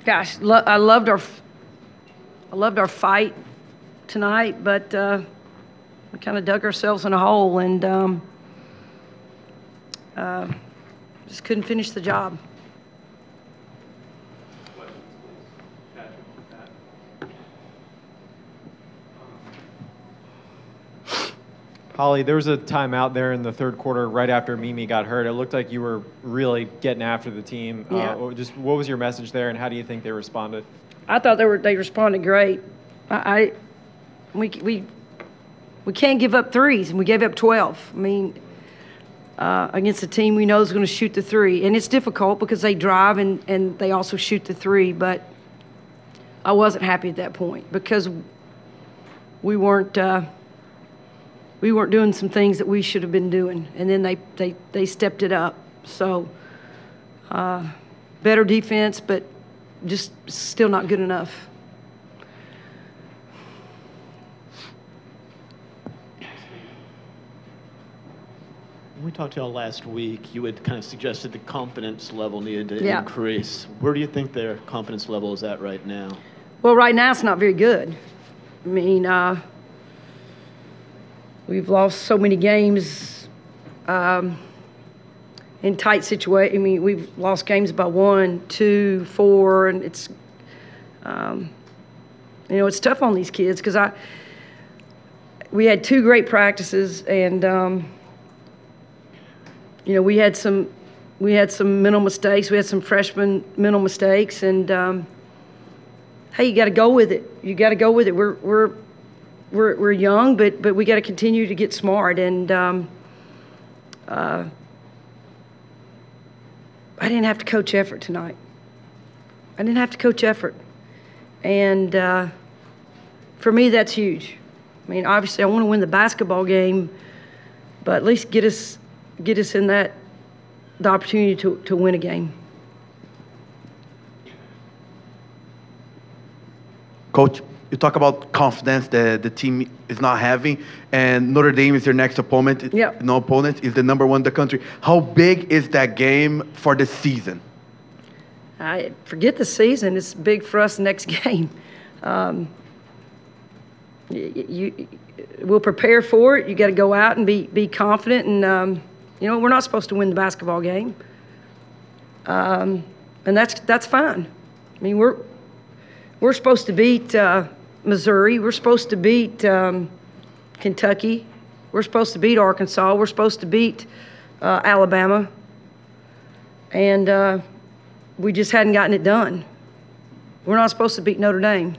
Gosh, I loved our fight tonight, but we kind of dug ourselves in a hole and just couldn't finish the job. Holly, there was a time out there in the third quarter right after Mimi got hurt. It looked like you were really getting after the team. Yeah. Just what was your message there, and how do you think they responded? I thought they responded great. We can't give up threes, and we gave up 12. I mean, against a team we know is going to shoot the three, and it's difficult because they drive and they also shoot the three. But I wasn't happy at that point because we weren't doing some things that we should have been doing, and then they stepped it up. So better defense, but just still not good enough. When we talked to y'all last week, you had kind of suggested the confidence level needed to increase. Where do you think their confidence level is at right now? Well, right now it's not very good. I mean, we've lost so many games in tight situations. I mean, we've lost games by 1, 2, 4, and it's, it's tough on these kids because we had 2 great practices, and we had some mental mistakes. We had some freshman mental mistakes, and hey, you got to go with it. You got to go with it. We're young, but we got to continue to get smart. And I didn't have to coach effort tonight. I didn't have to coach effort, and for me, that's huge. I mean, obviously, I want to win the basketball game, but at least get us in the opportunity to win a game. Coach, you talk about confidence that the team is not having, and Notre Dame is your next opponent. Yep. No opponent is the number 1 in the country. How big is that game for the season? I forget the season. It's big for us next game. We'll prepare for it. You got to go out and be confident, and we're not supposed to win the basketball game, and that's fine. I mean, we're supposed to beat Missouri. We're supposed to beat Kentucky. We're supposed to beat Arkansas. We're supposed to beat Alabama, and we just hadn't gotten it done. We're not supposed to beat Notre Dame,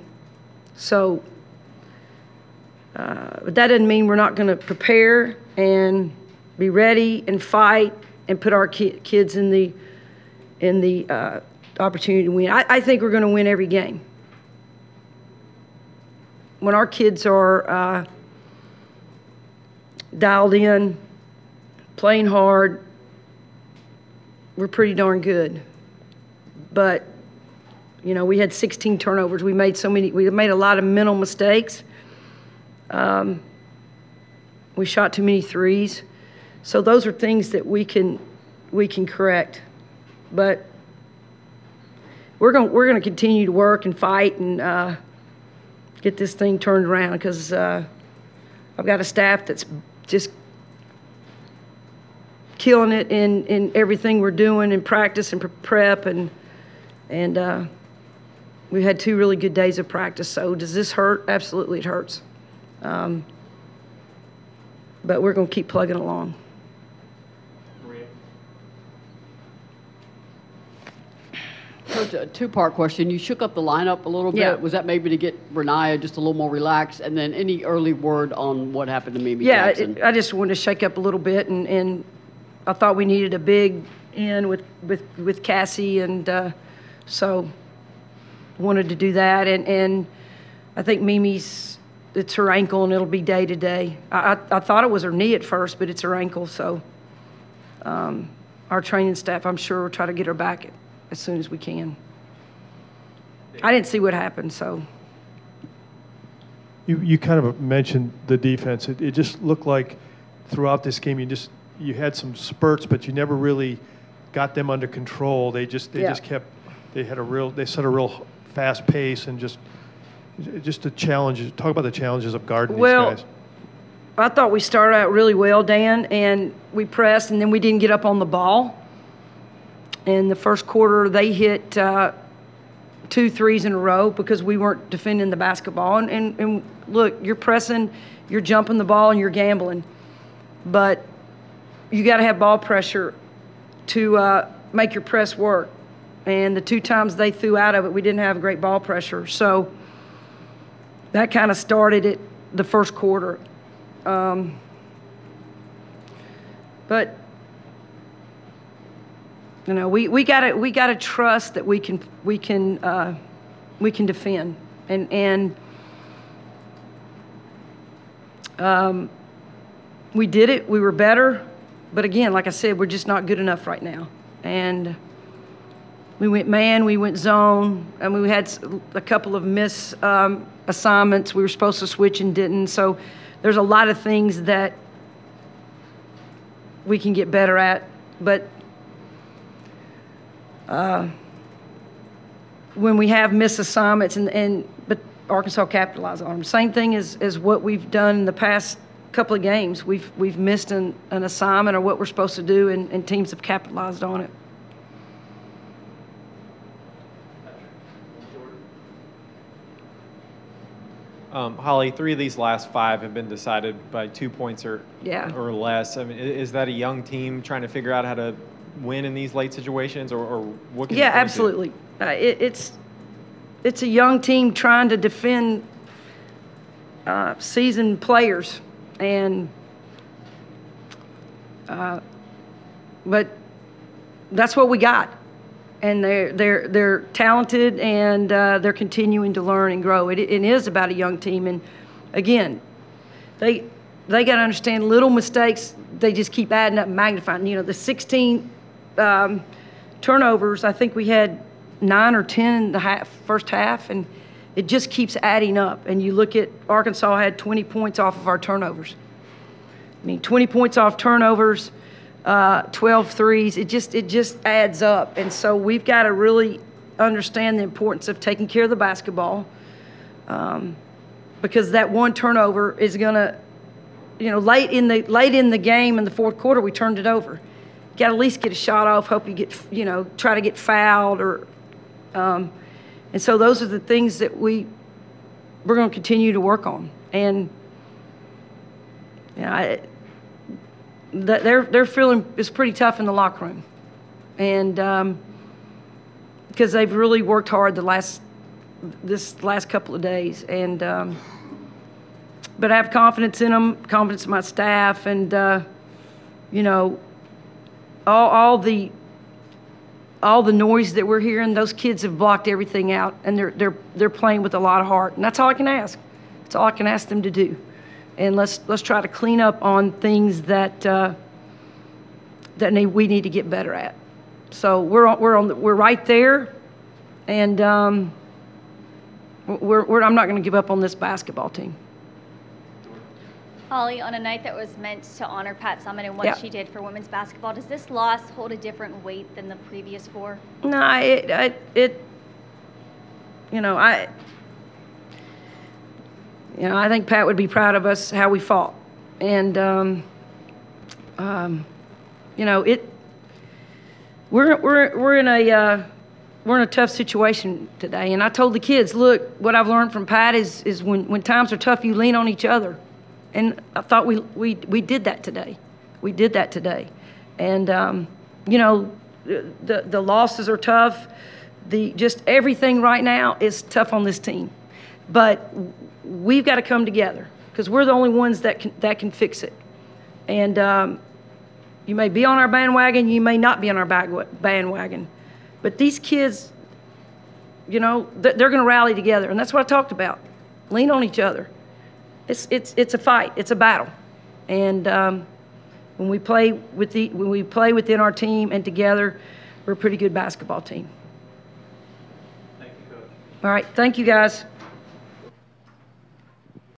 so. But that doesn't mean we're not going to prepare and be ready and fight and put our kids in the opportunity to win. I think we're going to win every game. When our kids are dialed in, playing hard, we're pretty darn good. But we had 16 turnovers. We made a lot of mental mistakes. We shot too many threes. So those are things that we can correct. But we're going to continue to work and fight and get this thing turned around because I've got a staff that's just killing it in everything we're doing in practice and prep, and we had 2 really good days of practice. So does this hurt? Absolutely, it hurts. But we're going to keep plugging along. Coach, a 2-part question. You shook up the lineup a little bit. Yeah. Was that maybe to get Renaya just a little more relaxed? And then any early word on what happened to Mimi Yeah, Jackson? I just wanted to shake up a little bit, and I thought we needed a big in with Cassie, and so wanted to do that. And I think Mimi's, it's her ankle, and it'll be day to day. I thought it was her knee at first, but it's her ankle. So our training staff, I'm sure, will try to get her back as soon as we can. I didn't see what happened, so. You kind of mentioned the defense. It just looked like throughout this game you you had some spurts, but you never really got them under control. They just kept, they set a real fast pace, and just the challenges. Talk about the challenges of guarding these guys. I thought we started out really well, Dan, and we pressed, and then we didn't get up on the ball. In the first quarter, they hit 2 threes in a row because we weren't defending the basketball. And look, you're pressing, you're jumping the ball, and you're gambling. But you got to have ball pressure to make your press work. And the 2 times they threw out of it, we didn't have great ball pressure. So that kind of started it the first quarter. But you know, we gotta trust that we can defend, and we did it. We were better, but again, like I said, we're just not good enough right now. And we went man, we went zone, and we had a couple of miss assignments. We were supposed to switch and didn't. So there's a lot of things that we can get better at, but when we have missed assignments, but Arkansas capitalized on them. Same thing as what we've done in the past couple of games. We've missed an assignment or what we're supposed to do, and teams have capitalized on it. Holly, 3 of these last 5 have been decided by 2 points or less. I mean, is that a young team trying to figure out how to win in these late situations, or what can you point to? Absolutely. It's a young team trying to defend seasoned players, and but that's what we got. And they're talented, and they're continuing to learn and grow. It is about a young team, and again, they got to understand little mistakes. They just keep adding up and magnifying. You know, the 16 turnovers. I think we had 9 or 10 in the first half, and it just keeps adding up. And you look at Arkansas had 20 points off of our turnovers. I mean, 20 points off turnovers. 12 threes, it just adds up. And so we've got to really understand the importance of taking care of the basketball, because that one turnover is going to, you know, late in the game in the fourth quarter, we turned it over. You got to at least get a shot off, hope you get, you know, try to get fouled, or and so those are the things that we're going to continue to work on. And you know, they're feeling it's pretty tough in the locker room, and because they've really worked hard this last couple of days, and but I have confidence in them, confidence in my staff, and you know, all the noise that we're hearing, those kids have blocked everything out, and they're playing with a lot of heart, and that's all I can ask. That's all I can ask them to do. And let's try to clean up on things that we need to get better at. So we're right there, and I'm not going to give up on this basketball team. Holly, on a night that was meant to honor Pat Summitt and what she did for women's basketball, does this loss hold a different weight than the previous 4? No, I think Pat would be proud of us how we fought, and you know, we're in a tough situation today. And I told the kids, look, what I've learned from Pat is when times are tough, you lean on each other, and I thought we did that today. We did that today, and you know, the losses are tough. Just everything right now is tough on this team, but we've got to come together because we're the only ones that can fix it. And you may be on our bandwagon, you may not be on our bandwagon, but these kids, you know, they're going to rally together, and that's what I talked about. Lean on each other. It's a fight. It's a battle, and when we play within our team and together, we're a pretty good basketball team. Thank you, Coach. All right, thank you guys.